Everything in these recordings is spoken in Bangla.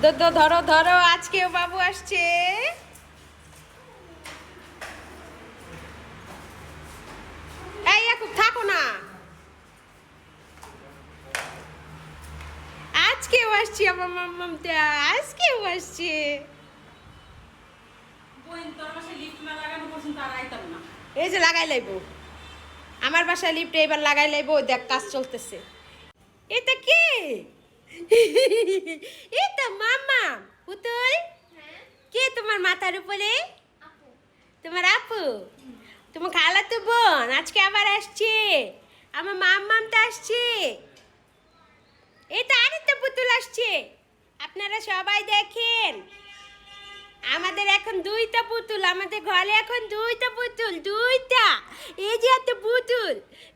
ধরো ধরো, আজকেও বাবু আসছে। এই ইয়াকুব থাকো না, আজকেও আসছি আমার মাম্মামটা, আজকেও আসছে। এই যে লাগাই লাইব, আমার বাসায় লিফটে এবার লাগাই লাইব। দেখ কাজ চলতেছে। এটা কে? এটা মামা পুতুল। কে তোমার মাথার উপরে? তোমার আপু, তোমার খালাতো বোন আজকে আবার আসছে। আমার মাম্মামটা আসছে। এটা আরেকটা পুতুল আসছে। আপনারা সবাই দেখেন, আমাদের এখন দুইটা পুতুল, আমাদের ঘরে এখন দুইটা পুতুল, দুইটা। এই যে একটা পুতুল,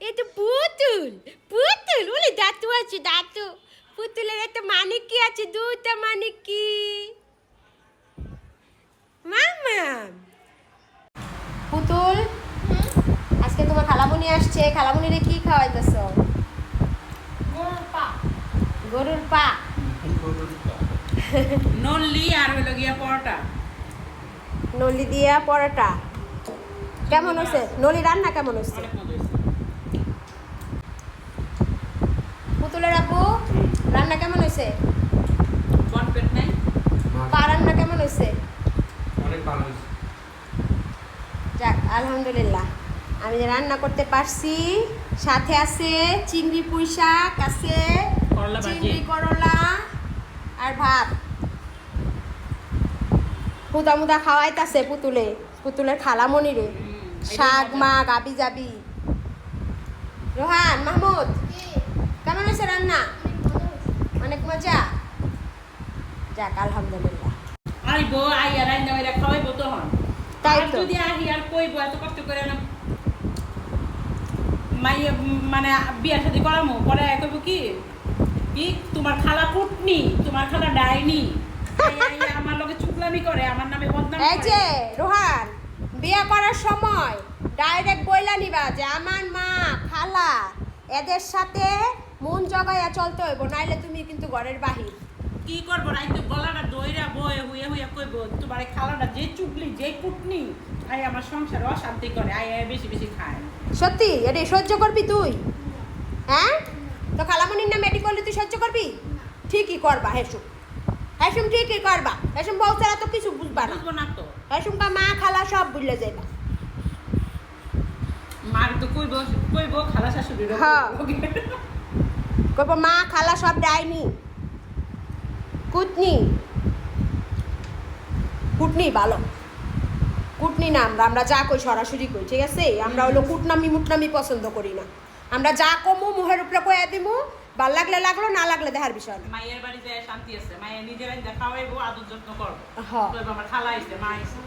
এটা পুতুল, পুতুল বলে দাঁতু আছে, দাঁতু। পুতুলের একটা মানিকি আছে, দুইটা মানিকি। মামা পুতুল, আজকে তোমার খালামুনি আসছে। খালামুনিরে কি খাওয়াইতেছ? গরুর পা। নল্লি আর হইলো গিয়া পরোটা। নলি দিয়া পরোটা। কেমন হয়েছে নলি রান্না? কেমন হয়েছে? অনেক মজা হয়েছে। পুতুলের আপু রান্না কেমন হয়েছে? কনফেট নাই। পা রান্না কেমন হয়েছে? অনেক ভালো হয়েছে। যাক আলহামদুলিল্লাহ, আমি যে রান্না করতে পারছি। সাথে আছে চিংড়ি পুঁই শাক, আছে করলা ভাজি। চিংড়ি করলা আর ভাত। মুদা মুদা খাওয়াইতাছে পুতুলে, পুতুলের খালামণি রে। শাক মা গাবি যাবি। রোহান মাহমুদ কেমন হয়েছে রান্না? অনেক মজা। যাক আলহামদুলিল্লাহ। আইবো আইয়া রান্না কইরা খাওয়াইবো তখন। তাই আর তো। যদি আহি আর কইবো এত কষ্ট করে না মাইয়া মানে বিয়ার সাথে করামো, পরে কইবো কি কি তোমার খালা কুটনি, তোমার খালা ডাইনি। আইয়া আমার লগে চুগলামি করে, আমার নামে বদনাম করে। এই যে রোহান, বিয়ে করার সময় ডাইরেক্ট বইলা নিবা যে আমার মা খালা এদের সাথে মন জগাইয়া চলতে হইব, নাইলে তুমি কিন্তু ঘরের বাহির। কি করবো রাইতো গলাটা দইরা বয়ে হুইয়া হুইয়া কইবো তোমার এই খালাটা যে চুগলি যে কুটনি, আই আমার সংসার অশান্তি করে, আই বেশি বেশি খায়। সত্যি এটা সহ্য করবি তুই? হ্যাঁ, তো খালামণির নাম এটি করলে তুই সহ্য করবি? ঠিকই করবা হেসুম, হেসুম ঠিকই করবা। হেসুম বউ ছাড়া তো কিছু বুঝবা না। বুঝবো না তো। হেসুমকা মা খালা সব বুঝলে যাইবা। মার তো কইবো কইবো খালা শাশুড়ি হ্যাঁ। কইব মা খালা সব ডাইনি কুটনি। কুটনি ভালো, কুটনি না। আমরা যা কই সরাসরি কই, ঠিক আছে? আমরা হলো কুটনামি মুটনামি পছন্দ করি না। আমরা যা কমু মুহের উপরে কয়ে দিমু, ভাল লাগলে লাগলো, না লাগলে দেখার বিষয় না। মায়ের বাড়ি যায় শান্তি আছে, মায়ের নিজেরাই খাওয়াইবো, আদর যত্ন করবো। হ্যাঁ। কইবো আমার খালা আইছে, মা আইছে।